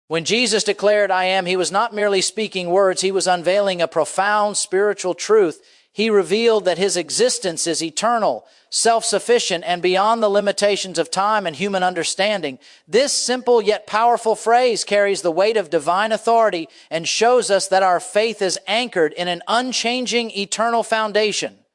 When Jesus declared, "I am," he was not merely speaking words, he was unveiling a profound spiritual truth. He revealed that his existence is eternal, self-sufficient, and beyond the limitations of time and human understanding. This simple yet powerful phrase carries the weight of divine authority and shows us that our faith is anchored in an unchanging eternal foundation.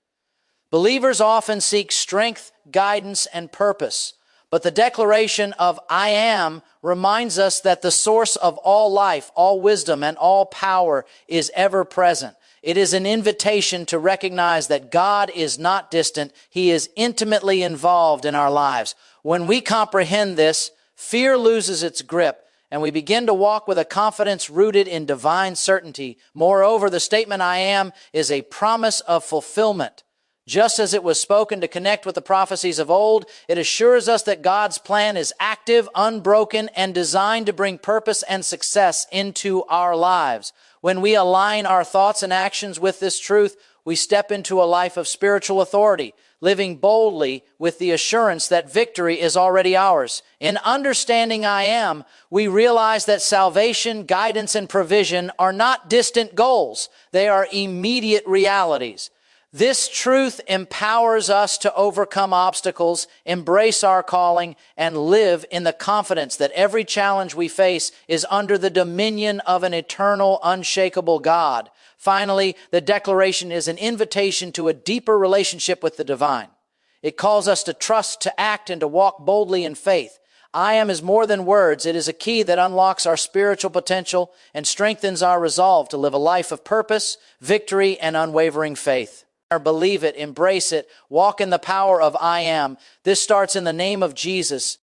Believers often seek strength, guidance, and purpose. But the declaration of "I am" reminds us that the source of all life, all wisdom, and all power is ever present. It is an invitation to recognize that God is not distant. He is intimately involved in our lives. When we comprehend this, fear loses its grip, and we begin to walk with a confidence rooted in divine certainty. Moreover, the statement "I am" is a promise of fulfillment. Just as it was spoken to connect with the prophecies of old, it assures us that God's plan is active, unbroken, and designed to bring purpose and success into our lives. When we align our thoughts and actions with this truth, we step into a life of spiritual authority, living boldly with the assurance that victory is already ours. In understanding "I am," we realize that salvation, guidance, and provision are not distant goals. They are immediate realities. This truth empowers us to overcome obstacles, embrace our calling, and live in the confidence that every challenge we face is under the dominion of an eternal, unshakable God. Finally, the declaration is an invitation to a deeper relationship with the divine. It calls us to trust, to act, and to walk boldly in faith. "I am" is more than words. It is a key that unlocks our spiritual potential and strengthens our resolve to live a life of purpose, victory, and unwavering faith. Believe it, embrace it, walk in the power of "I am." This starts in the name of Jesus.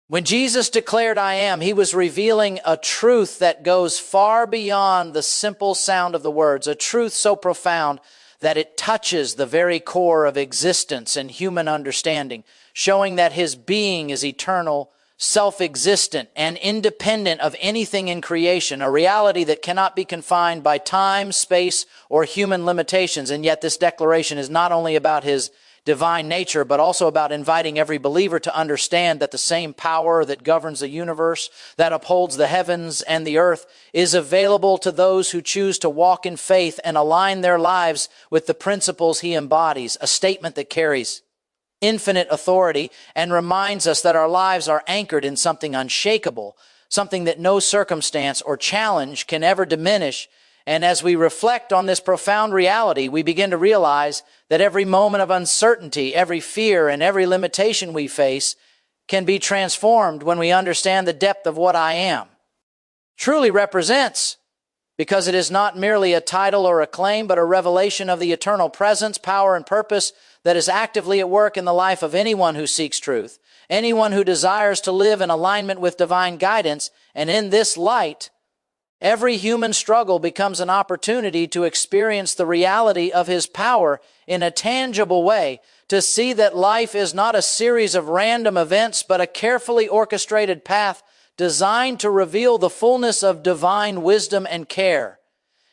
When Jesus declared "I am," he was revealing a truth that goes far beyond the simple sound of the words, a truth so profound that it touches the very core of existence and human understanding, showing that his being is eternal, self-existent, and independent of anything in creation, a reality that cannot be confined by time, space, or human limitations. And yet this declaration is not only about his divine nature, but also about inviting every believer to understand that the same power that governs the universe, that upholds the heavens and the earth, is available to those who choose to walk in faith and align their lives with the principles he embodies, a statement that carries infinite authority and reminds us that our lives are anchored in something unshakable, something that no circumstance or challenge can ever diminish. And as we reflect on this profound reality, we begin to realize that every moment of uncertainty, every fear, and every limitation we face can be transformed when we understand the depth of what "I am" truly represents, because it is not merely a title or a claim, but a revelation of the eternal presence, power, and purpose that is actively at work in the life of anyone who seeks truth, anyone who desires to live in alignment with divine guidance. And in this light, every human struggle becomes an opportunity to experience the reality of his power in a tangible way, to see that life is not a series of random events, but a carefully orchestrated path designed to reveal the fullness of divine wisdom and care.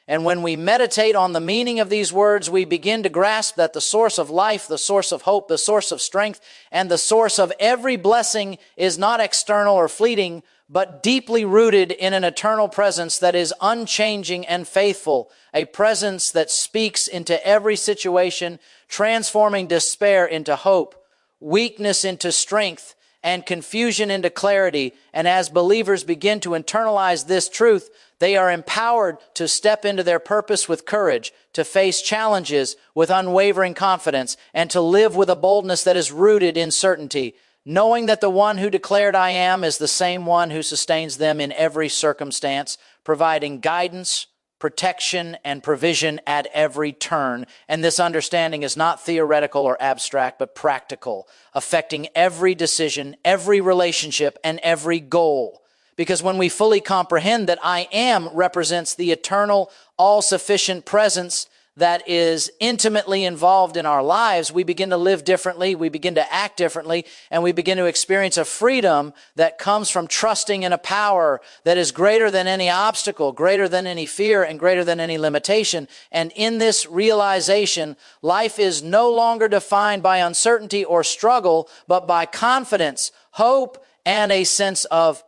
And when we meditate on the meaning of these words, we begin to grasp that the source of life, the source of hope, the source of strength, and the source of every blessing is not external or fleeting, but deeply rooted in an eternal presence that is unchanging and faithful, a presence that speaks into every situation, transforming despair into hope, weakness into strength, and confusion into clarity. And as believers begin to internalize this truth, they are empowered to step into their purpose with courage, to face challenges with unwavering confidence, and to live with a boldness that is rooted in certainty, knowing that the one who declared "I am" is the same one who sustains them in every circumstance, providing guidance, protection, and provision at every turn. And this understanding is not theoretical or abstract, but practical, affecting every decision, every relationship, and every goal. Because when we fully comprehend that "I am" represents the eternal, all-sufficient presence that is intimately involved in our lives, we begin to live differently, we begin to act differently, and we begin to experience a freedom that comes from trusting in a power that is greater than any obstacle, greater than any fear, and greater than any limitation. And in this realization, life is no longer defined by uncertainty or struggle, but by confidence, hope, and a sense of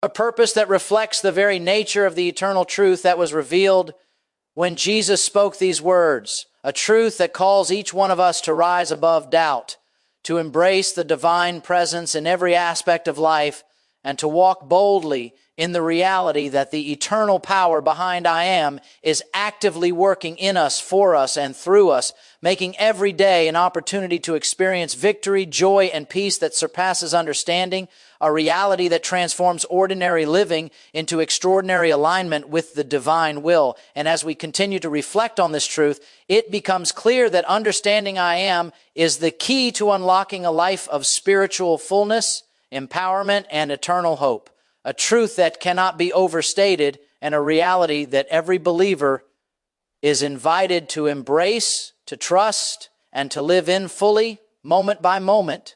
a purpose that reflects the very nature of the eternal truth that was revealed when Jesus spoke these words, a truth that calls each one of us to rise above doubt, to embrace the divine presence in every aspect of life, and to walk boldly in the reality that the eternal power behind I am is actively working in us, for us, and through us, making every day an opportunity to experience victory, joy, and peace that surpasses understanding, a reality that transforms ordinary living into extraordinary alignment with the divine will. And as we continue to reflect on this truth, it becomes clear that understanding I am is the key to unlocking a life of spiritual fullness, empowerment, and eternal hope. A truth that cannot be overstated, and a reality that every believer is invited to embrace, to trust, and to live in fully, moment by moment,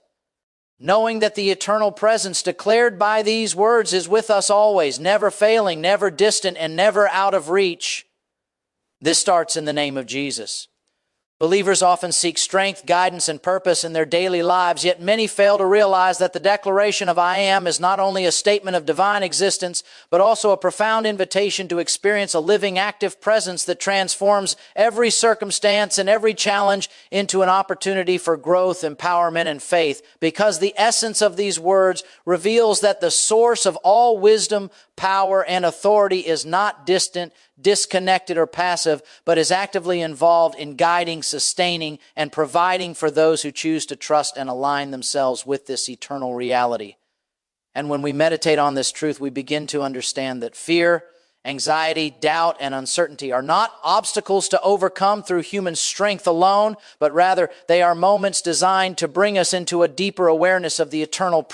knowing that the eternal presence declared by these words is with us always, never failing, never distant, and never out of reach. This starts in the name of Jesus. Believers often seek strength, guidance, and purpose in their daily lives, yet many fail to realize that the declaration of I am is not only a statement of divine existence, but also a profound invitation to experience a living, active presence that transforms every circumstance and every challenge into an opportunity for growth, empowerment, and faith, because the essence of these words reveals that the source of all wisdom, power, and authority is not distant, disconnected, or passive, but is actively involved in guiding, sustaining, and providing for those who choose to trust and align themselves with this eternal reality. And when we meditate on this truth, we begin to understand that fear, anxiety, doubt, and uncertainty are not obstacles to overcome through human strength alone, but rather they are moments designed to bring us into a deeper awareness of the eternal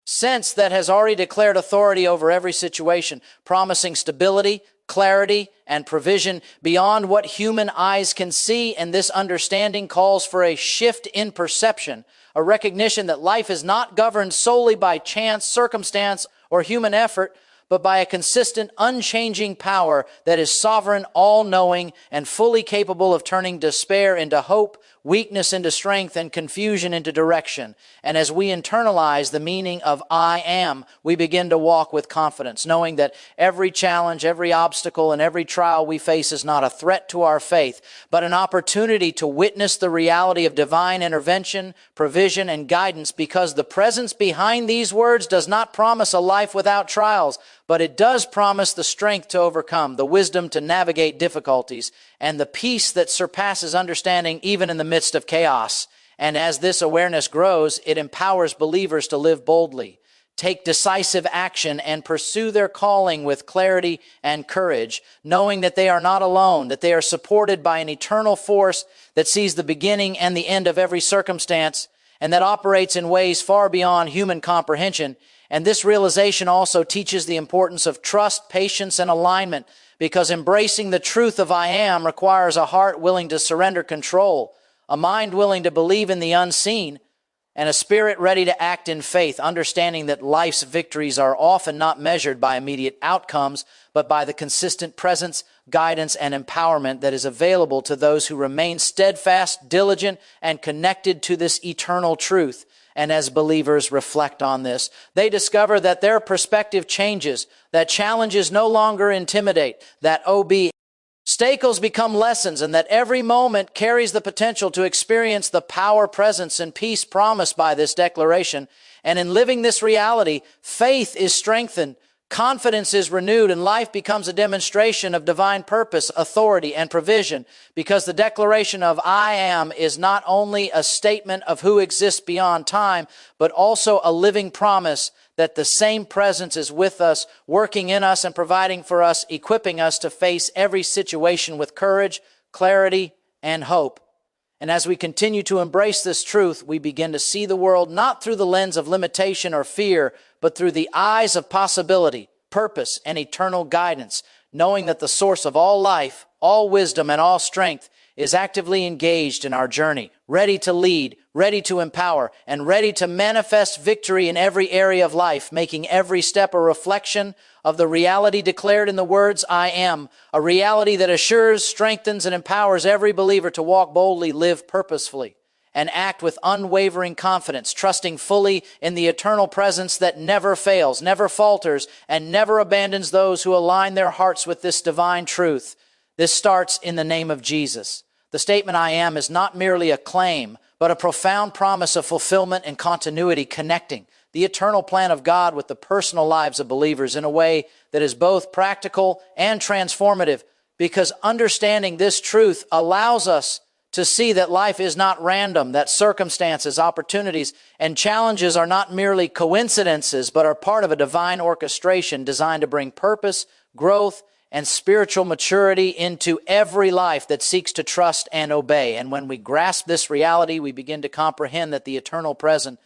sense that has already declared authority over every situation, promising stability, clarity, and provision beyond what human eyes can see. And this understanding calls for a shift in perception, a recognition that life is not governed solely by chance, circumstance, or human effort, but by a consistent, unchanging power that is sovereign, all-knowing, and fully capable of turning despair into hope, weakness into strength, and confusion into direction. And as we internalize the meaning of I am, we begin to walk with confidence, knowing that every challenge, every obstacle, and every trial we face is not a threat to our faith, but an opportunity to witness the reality of divine intervention, provision, and guidance, because the presence behind these words does not promise a life without trials, but it does promise the strength to overcome, the wisdom to navigate difficulties, and the peace that surpasses understanding even in the midst of chaos. And as this awareness grows, it empowers believers to live boldly, take decisive action, and pursue their calling with clarity and courage, knowing that they are not alone, that they are supported by an eternal force that sees the beginning and the end of every circumstance, and that operates in ways far beyond human comprehension. And this realization also teaches the importance of trust, patience, and alignment, because embracing the truth of I am requires a heart willing to surrender control, a mind willing to believe in the unseen, and a spirit ready to act in faith, understanding that life's victories are often not measured by immediate outcomes, but by the consistent presence, guidance, and empowerment that is available to those who remain steadfast, diligent, and connected to this eternal truth. And as believers reflect on this, they discover that their perspective changes, that challenges no longer intimidate, that obstacles become lessons, and that every moment carries the potential to experience the power, presence, and peace promised by this declaration. And in living this reality, faith is strengthened, confidence is renewed, and life becomes a demonstration of divine purpose, authority, and provision, because the declaration of I am is not only a statement of who exists beyond time, but also a living promise that the same presence is with us, working in us and providing for us, equipping us to face every situation with courage, clarity, and hope. And as we continue to embrace this truth, we begin to see the world not through the lens of limitation or fear, but through the eyes of possibility, purpose, and eternal guidance, knowing that the source of all life, all wisdom, and all strength is actively engaged in our journey, ready to lead, ready to empower, and ready to manifest victory in every area of life, making every step a reflection of the reality declared in the words, I am, a reality that assures, strengthens, and empowers every believer to walk boldly, live purposefully, and act with unwavering confidence, trusting fully in the eternal presence that never fails, never falters, and never abandons those who align their hearts with this divine truth. This starts in the name of Jesus. The statement "I am" is not merely a claim, but a profound promise of fulfillment and continuity, connecting the eternal plan of God with the personal lives of believers in a way that is both practical and transformative, because understanding this truth allows us to see that life is not random, that circumstances, opportunities, and challenges are not merely coincidences, but are part of a divine orchestration designed to bring purpose, growth, and spiritual maturity into every life that seeks to trust and obey. And when we grasp this reality, we begin to comprehend that the eternal present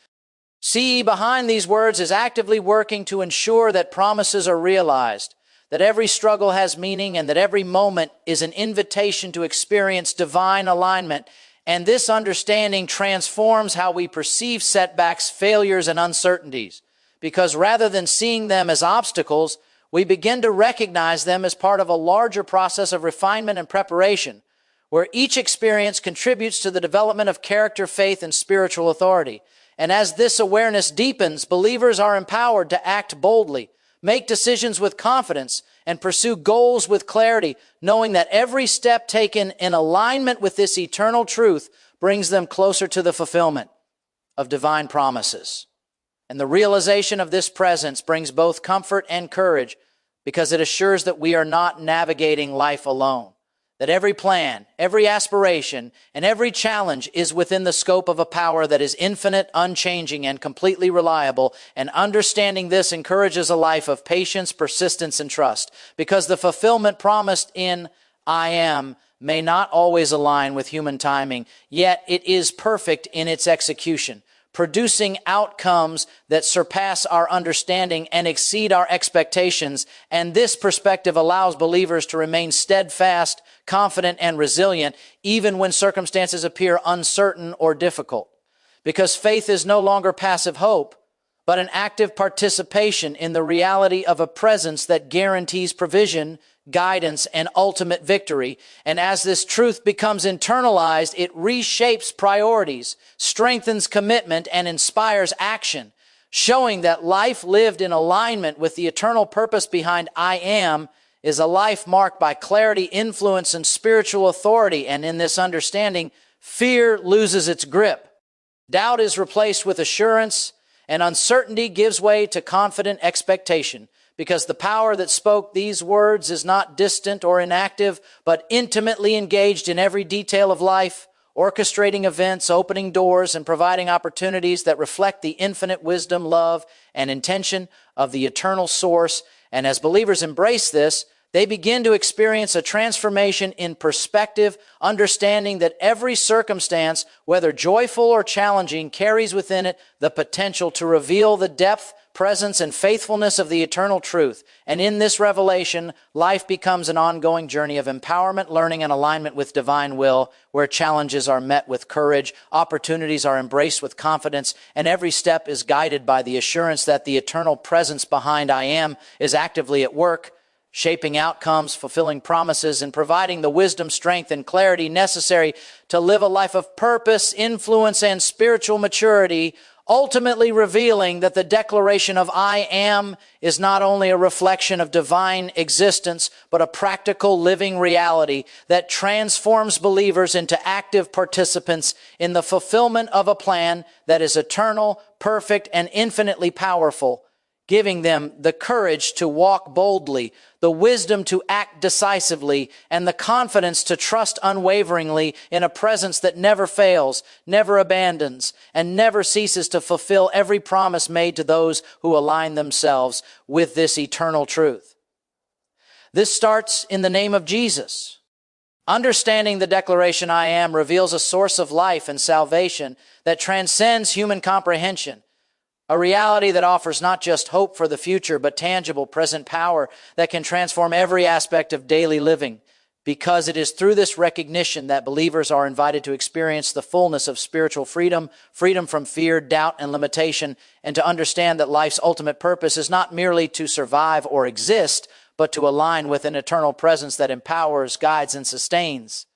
CE behind these words is actively working to ensure that promises are realized, that every struggle has meaning, and that every moment is an invitation to experience divine alignment. And this understanding transforms how we perceive setbacks, failures, and uncertainties, because rather than seeing them as obstacles, we begin to recognize them as part of a larger process of refinement and preparation, where each experience contributes to the development of character, faith, and spiritual authority. And as this awareness deepens, believers are empowered to act boldly, make decisions with confidence, and pursue goals with clarity, knowing that every step taken in alignment with this eternal truth brings them closer to the fulfillment of divine promises. And the realization of this presence brings both comfort and courage, because it assures that we are not navigating life alone, that every plan, every aspiration, and every challenge is within the scope of a power that is infinite, unchanging, and completely reliable. And understanding this encourages a life of patience, persistence, and trust, because the fulfillment promised in "I am" may not always align with human timing, yet it is perfect in its execution, producing outcomes that surpass our understanding and exceed our expectations. And this perspective allows believers to remain steadfast, confident, and resilient, even when circumstances appear uncertain or difficult. Because faith is no longer passive hope, but an active participation in the reality of a presence that guarantees provision, guidance, and ultimate victory. And as this truth becomes internalized, it reshapes priorities, strengthens commitment, and inspires action, showing that life lived in alignment with the eternal purpose behind "I am" is a life marked by clarity, influence, and spiritual authority. And in this understanding, fear loses its grip. Doubt is replaced with assurance, and uncertainty gives way to confident expectation, because the power that spoke these words is not distant or inactive, but intimately engaged in every detail of life, orchestrating events, opening doors, and providing opportunities that reflect the infinite wisdom, love, and intention of the eternal source. And as believers embrace this, they begin to experience a transformation in perspective, understanding that every circumstance, whether joyful or challenging, carries within it the potential to reveal the depth, presence, and faithfulness of the eternal truth. And in this revelation, life becomes an ongoing journey of empowerment, learning, and alignment with divine will, where challenges are met with courage, opportunities are embraced with confidence, and every step is guided by the assurance that the eternal presence behind "I am" is actively at work, shaping outcomes, fulfilling promises, and providing the wisdom, strength, and clarity necessary to live a life of purpose, influence, and spiritual maturity, ultimately revealing that the declaration of "I am" is not only a reflection of divine existence, but a practical living reality that transforms believers into active participants in the fulfillment of a plan that is eternal, perfect, and infinitely powerful, giving them the courage to walk boldly, the wisdom to act decisively, and the confidence to trust unwaveringly in a presence that never fails, never abandons, and never ceases to fulfill every promise made to those who align themselves with this eternal truth. This starts in the name of Jesus. Understanding the declaration "I am" reveals a source of life and salvation that transcends human comprehension, a reality that offers not just hope for the future, but tangible present power that can transform every aspect of daily living, because it is through this recognition that believers are invited to experience the fullness of spiritual freedom, freedom from fear, doubt, and limitation, and to understand that life's ultimate purpose is not merely to survive or exist, but to align with an eternal presence that empowers, guides, and sustains.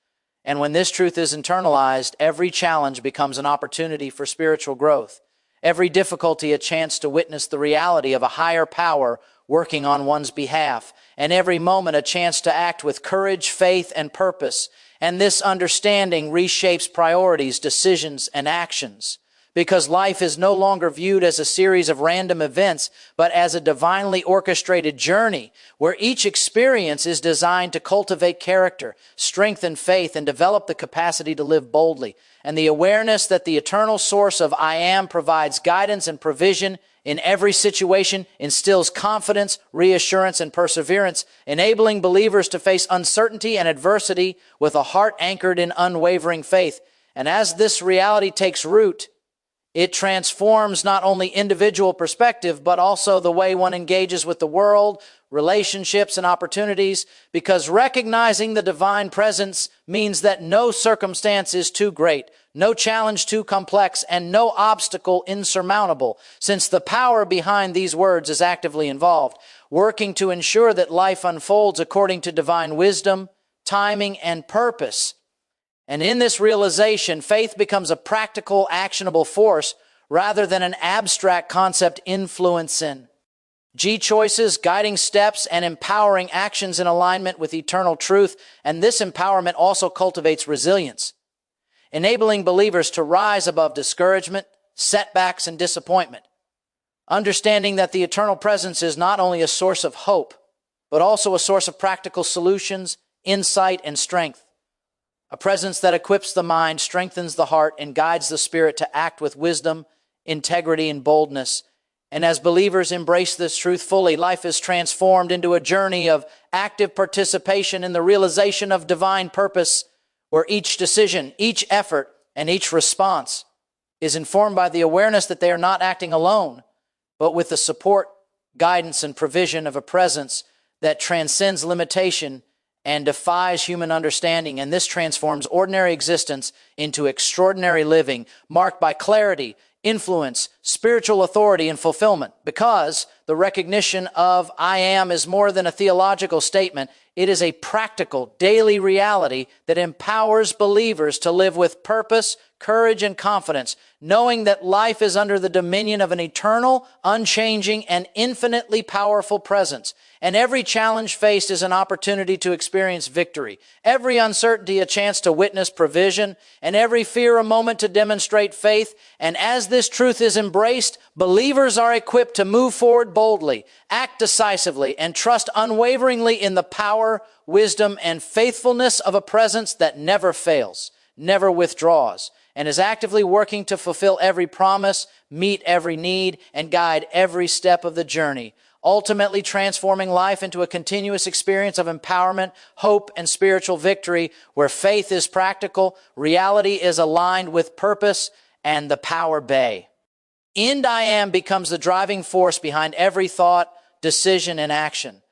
And when this truth is internalized, every challenge becomes an opportunity for spiritual growth. Every difficulty a chance to witness the reality of a higher power working on one's behalf. And every moment a chance to act with courage, faith, and purpose. And this understanding reshapes priorities, decisions, and actions. Because life is no longer viewed as a series of random events, but as a divinely orchestrated journey where each experience is designed to cultivate character, strengthen faith, and develop the capacity to live boldly. And the awareness that the eternal source of I Am provides guidance and provision in every situation instills confidence, reassurance, and perseverance, enabling believers to face uncertainty and adversity with a heart anchored in unwavering faith. And as this reality takes root, it transforms not only individual perspective, but also the way one engages with the world, relationships, and opportunities, because recognizing the divine presence means that no circumstance is too great, no challenge too complex, and no obstacle insurmountable, since the power behind these words is actively involved, working to ensure that life unfolds according to divine wisdom, timing, and purpose. And in this realization, faith becomes a practical, actionable force rather than an abstract concept influencing choices, guiding steps, and empowering actions in alignment with eternal truth. And this empowerment also cultivates resilience, enabling believers to rise above discouragement, setbacks, and disappointment, understanding that the eternal presence is not only a source of hope, but also a source of practical solutions, insight, and strength. A presence that equips the mind, strengthens the heart, and guides the spirit to act with wisdom, integrity, and boldness. And as believers embrace this truth fully, life is transformed into a journey of active participation in the realization of divine purpose, where each decision, each effort, and each response is informed by the awareness that they are not acting alone, but with the support, guidance, and provision of a presence that transcends limitation and defies human understanding. And this transforms ordinary existence into extraordinary living, marked by clarity, influence, spiritual authority, and fulfillment. Because the recognition of I Am is more than a theological statement, it is a practical, daily reality that empowers believers to live with purpose, courage, and confidence, knowing that life is under the dominion of an eternal, unchanging, and infinitely powerful presence. And every challenge faced is an opportunity to experience victory, every uncertainty a chance to witness provision, and every fear a moment to demonstrate faith. And as this truth is embraced, believers are equipped to move forward boldly, act decisively, and trust unwaveringly in the power, wisdom, and faithfulness of a presence that never fails, never withdraws, and is actively working to fulfill every promise, meet every need, and guide every step of the journey, ultimately transforming life into a continuous experience of empowerment, hope, and spiritual victory, where faith is practical, reality is aligned with purpose, and the power bay. In I Am becomes the driving force behind every thought, decision, and action.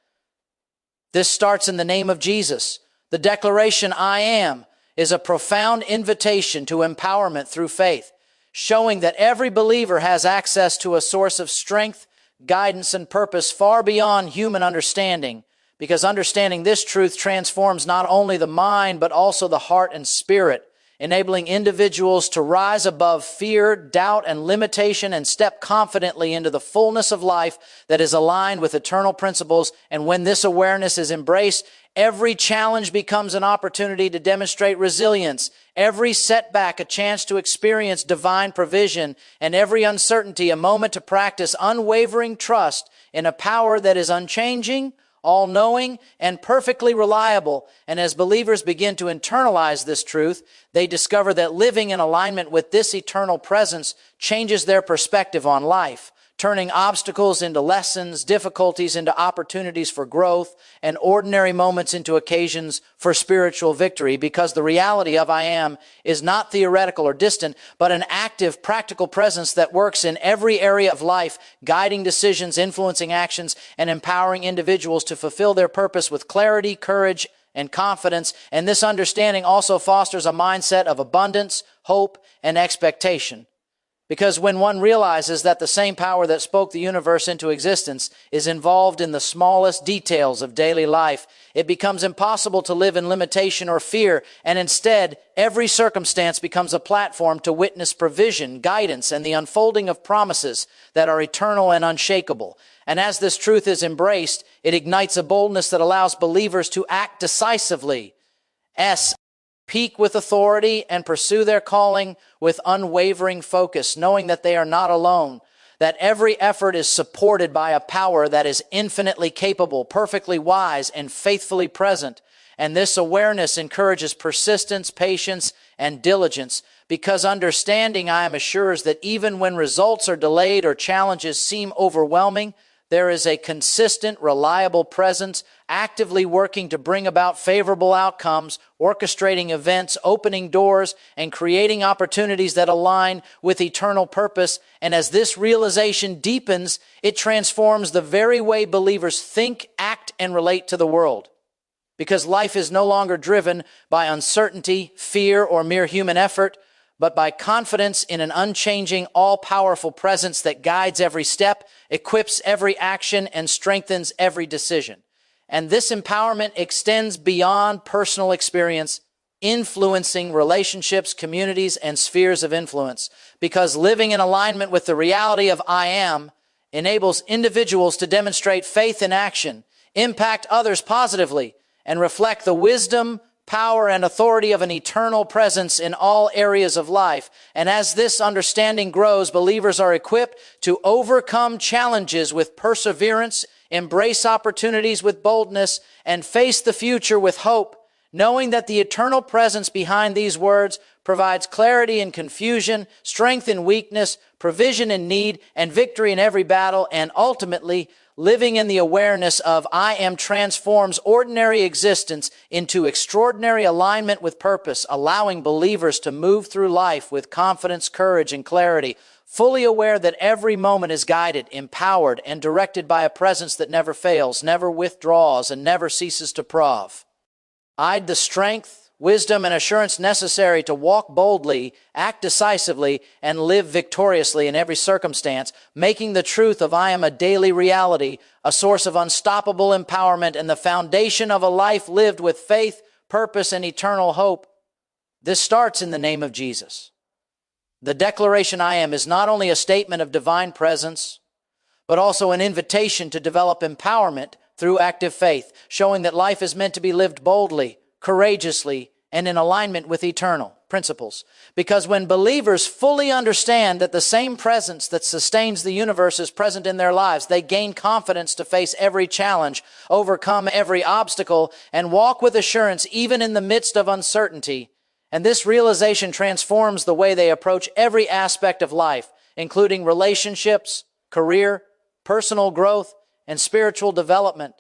This starts in the name of Jesus. The declaration, I am, is a profound invitation to empowerment through faith, showing that every believer has access to a source of strength, guidance, and purpose far beyond human understanding, because understanding this truth transforms not only the mind, but also the heart and spirit, enabling individuals to rise above fear, doubt, and limitation and step confidently into the fullness of life that is aligned with eternal principles. And when this awareness is embraced, every challenge becomes an opportunity to demonstrate resilience, every setback a chance to experience divine provision, and every uncertainty a moment to practice unwavering trust in a power that is unchanging, all-knowing, and perfectly reliable. And as believers begin to internalize this truth, they discover that living in alignment with this eternal presence changes their perspective on life, turning obstacles into lessons, difficulties into opportunities for growth, and ordinary moments into occasions for spiritual victory, because the reality of I Am is not theoretical or distant, but an active, practical presence that works in every area of life, guiding decisions, influencing actions, and empowering individuals to fulfill their purpose with clarity, courage, and confidence. And this understanding also fosters a mindset of abundance, hope, and expectation. Because when one realizes that the same power that spoke the universe into existence is involved in the smallest details of daily life, it becomes impossible to live in limitation or fear, and instead, every circumstance becomes a platform to witness provision, guidance, and the unfolding of promises that are eternal and unshakable. And as this truth is embraced, it ignites a boldness that allows believers to act decisively. Speak with authority and pursue their calling with unwavering focus, knowing that they are not alone, that every effort is supported by a power that is infinitely capable, perfectly wise, and faithfully present. And this awareness encourages persistence, patience, and diligence, because understanding, I am assured, that even when results are delayed or challenges seem overwhelming, there is a consistent, reliable presence actively working to bring about favorable outcomes, orchestrating events, opening doors, and creating opportunities that align with eternal purpose. And as this realization deepens, it transforms the very way believers think, act, and relate to the world. Because life is no longer driven by uncertainty, fear, or mere human effort, but by confidence in an unchanging, all-powerful presence that guides every step, equips every action, and strengthens every decision. And this empowerment extends beyond personal experience, influencing relationships, communities, and spheres of influence, because living in alignment with the reality of I am enables individuals to demonstrate faith in action, impact others positively, and reflect the wisdom, power, and authority of an eternal presence in all areas of life. And as this understanding grows, believers are equipped to overcome challenges with perseverance, embrace opportunities with boldness, and face the future with hope, knowing that the eternal presence behind these words provides clarity in confusion, strength in weakness, provision in need, and victory in every battle, and ultimately, living in the awareness of I am transforms ordinary existence into extraordinary alignment with purpose, allowing believers to move through life with confidence, courage, and clarity, fully aware that every moment is guided, empowered, and directed by a presence that never fails, never withdraws, and never ceases to provide the strength, wisdom, and assurance necessary to walk boldly, act decisively, and live victoriously in every circumstance, making the truth of I am a daily reality, a source of unstoppable empowerment, and the foundation of a life lived with faith, purpose, and eternal hope. This starts in the name of Jesus. The declaration I am is not only a statement of divine presence, but also an invitation to develop empowerment through active faith, showing that life is meant to be lived boldly, courageously, and in alignment with eternal principles. Because when believers fully understand that the same presence that sustains the universe is present in their lives, they gain confidence to face every challenge, overcome every obstacle, and walk with assurance even in the midst of uncertainty. And this realization transforms the way they approach every aspect of life, including relationships, career, personal growth, and spiritual development.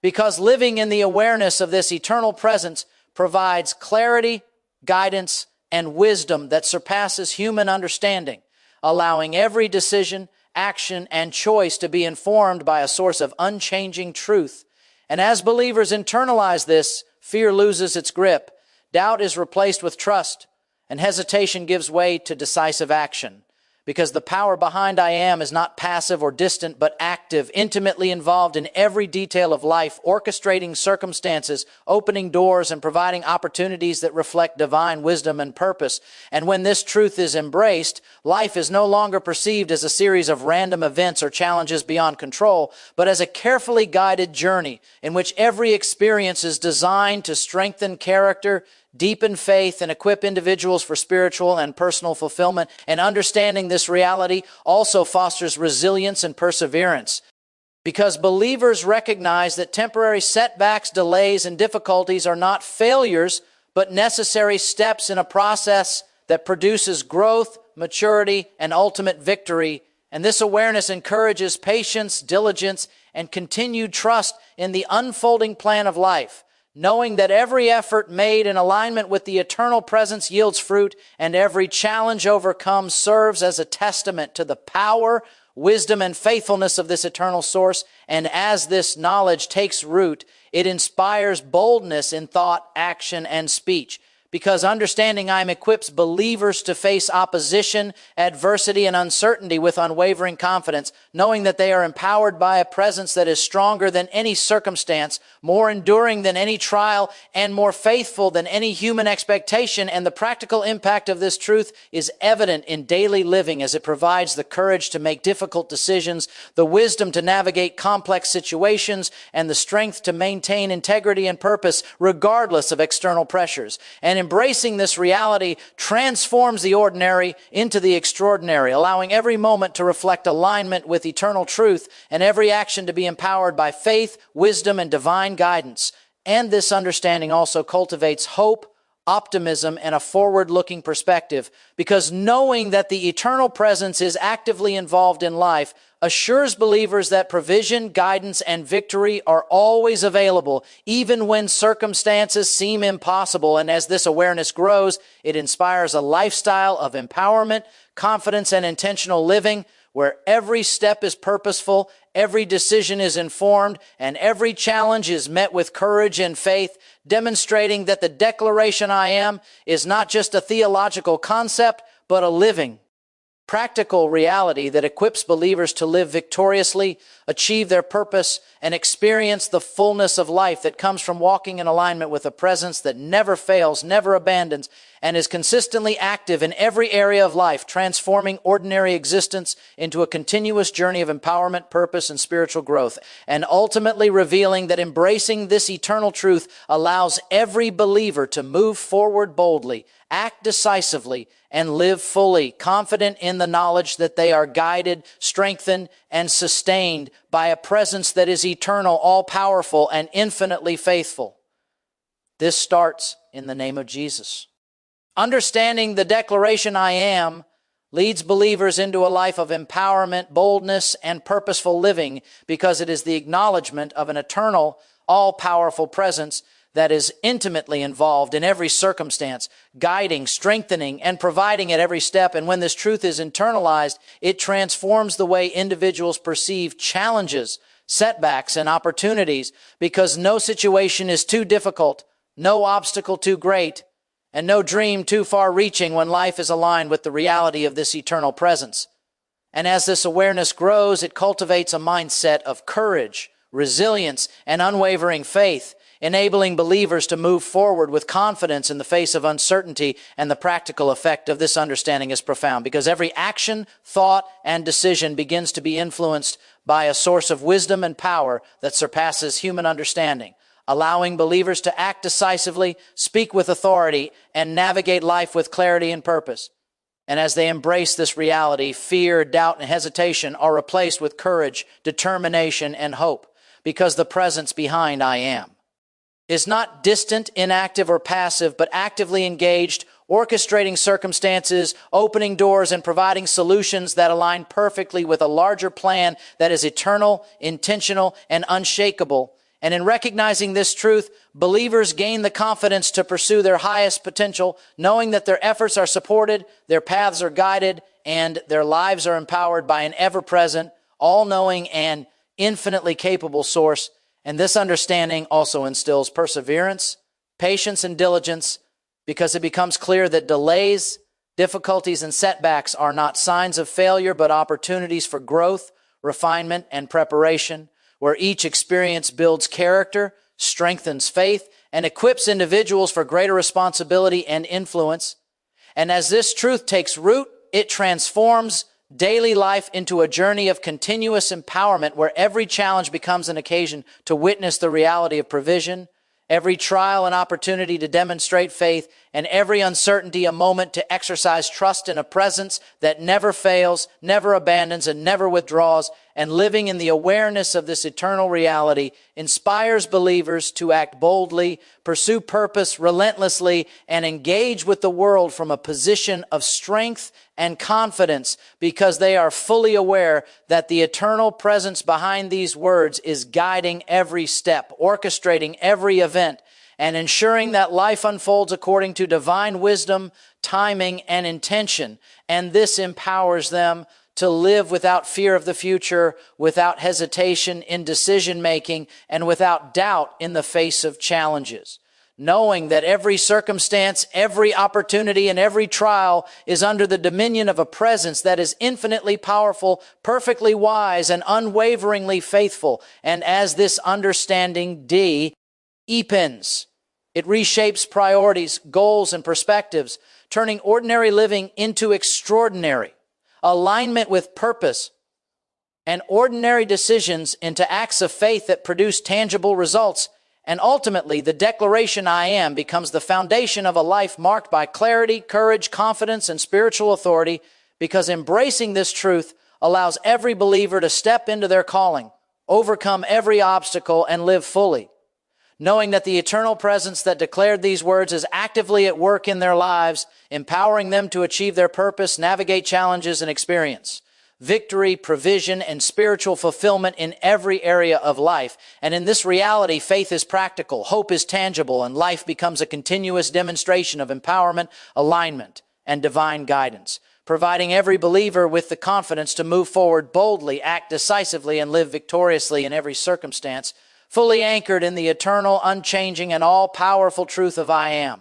Because living in the awareness of this eternal presence provides clarity, guidance, and wisdom that surpasses human understanding, allowing every decision, action, and choice to be informed by a source of unchanging truth. And as believers internalize this, fear loses its grip, doubt is replaced with trust, and hesitation gives way to decisive action. Because the power behind I am is not passive or distant, but active, intimately involved in every detail of life, orchestrating circumstances, opening doors, and providing opportunities that reflect divine wisdom and purpose. And when this truth is embraced, life is no longer perceived as a series of random events or challenges beyond control, but as a carefully guided journey in which every experience is designed to strengthen character, deepen faith, and equip individuals for spiritual and personal fulfillment. And understanding this reality also fosters resilience and perseverance, because believers recognize that temporary setbacks, delays, and difficulties are not failures, but necessary steps in a process that produces growth, maturity, and ultimate victory. And this awareness encourages patience, diligence, and continued trust in the unfolding plan of life, knowing that every effort made in alignment with the eternal presence yields fruit, and every challenge overcome serves as a testament to the power, wisdom, and faithfulness of this eternal source. And as this knowledge takes root, it inspires boldness in thought, action, and speech, because understanding I am equips believers to face opposition, adversity, and uncertainty with unwavering confidence, knowing that they are empowered by a presence that is stronger than any circumstance, more enduring than any trial, and more faithful than any human expectation. And the practical impact of this truth is evident in daily living as it provides the courage to make difficult decisions, the wisdom to navigate complex situations, and the strength to maintain integrity and purpose regardless of external pressures. And embracing this reality transforms the ordinary into the extraordinary, allowing every moment to reflect alignment with eternal truth and every action to be empowered by faith, wisdom, and divine guidance. And this understanding also cultivates hope, optimism, and a forward-looking perspective, because knowing that the eternal presence is actively involved in life assures believers that provision, guidance, and victory are always available, even when circumstances seem impossible. And as this awareness grows, it inspires a lifestyle of empowerment, confidence, and intentional living, where every step is purposeful, every decision is informed, and every challenge is met with courage and faith, demonstrating that the declaration I am is not just a theological concept, but a living, practical reality that equips believers to live victoriously, achieve their purpose, and experience the fullness of life that comes from walking in alignment with a presence that never fails, never abandons, and is consistently active in every area of life, transforming ordinary existence into a continuous journey of empowerment, purpose, and spiritual growth, and ultimately revealing that embracing this eternal truth allows every believer to move forward boldly, act decisively, and live fully, confident in the knowledge that they are guided, strengthened, and sustained by a presence that is eternal, all-powerful, and infinitely faithful. This starts in the name of Jesus. Understanding the declaration I am leads believers into a life of empowerment, boldness, and purposeful living, because it is the acknowledgement of an eternal, all-powerful presence that is intimately involved in every circumstance, guiding, strengthening, and providing at every step. And when this truth is internalized, it transforms the way individuals perceive challenges, setbacks, and opportunities, because no situation is too difficult, no obstacle too great, and no dream too far-reaching when life is aligned with the reality of this eternal presence. And as this awareness grows, it cultivates a mindset of courage, resilience, and unwavering faith, enabling believers to move forward with confidence in the face of uncertainty. And the practical effect of this understanding is profound, because every action, thought, and decision begins to be influenced by a source of wisdom and power that surpasses human understanding, allowing believers to act decisively, speak with authority, and navigate life with clarity and purpose. And as they embrace this reality, fear, doubt, and hesitation are replaced with courage, determination, and hope, because the presence behind I am is not distant, inactive, or passive, but actively engaged, orchestrating circumstances, opening doors, and providing solutions that align perfectly with a larger plan that is eternal, intentional, and unshakable. And in recognizing this truth, believers gain the confidence to pursue their highest potential, knowing that their efforts are supported, their paths are guided, and their lives are empowered by an ever-present, all-knowing, and infinitely capable source. And this understanding also instills perseverance, patience, and diligence, because it becomes clear that delays, difficulties, and setbacks are not signs of failure, but opportunities for growth, refinement, and preparation, where each experience builds character, strengthens faith, and equips individuals for greater responsibility and influence. And as this truth takes root, it transforms daily life into a journey of continuous empowerment, where every challenge becomes an occasion to witness the reality of provision, every trial an opportunity to demonstrate faith, and every uncertainty a moment to exercise trust in a presence that never fails, never abandons, and never withdraws. And living in the awareness of this eternal reality inspires believers to act boldly, pursue purpose relentlessly, and engage with the world from a position of strength and confidence, because they are fully aware that the eternal presence behind these words is guiding every step, orchestrating every event, and ensuring that life unfolds according to divine wisdom, timing, and intention. And this empowers them to live without fear of the future, without hesitation in decision-making, and without doubt in the face of challenges. knowing that every circumstance, every opportunity, and every trial is under the dominion of a presence that is infinitely powerful, perfectly wise, and unwaveringly faithful. And as this understanding deepens, it reshapes priorities, goals, and perspectives, turning ordinary living into extraordinary, alignment with purpose, and ordinary decisions into acts of faith that produce tangible results. And ultimately, the declaration I am becomes the foundation of a life marked by clarity, courage, confidence, and spiritual authority, because embracing this truth allows every believer to step into their calling, overcome every obstacle, and live fully, knowing that the eternal presence that declared these words is actively at work in their lives, empowering them to achieve their purpose, navigate challenges, and experience victory, provision, and spiritual fulfillment in every area of life. And in this reality, faith is practical, hope is tangible, and life becomes a continuous demonstration of empowerment, alignment, and divine guidance, providing every believer with the confidence to move forward boldly, act decisively, and live victoriously in every circumstance, fully anchored in the eternal, unchanging, and all-powerful truth of I am.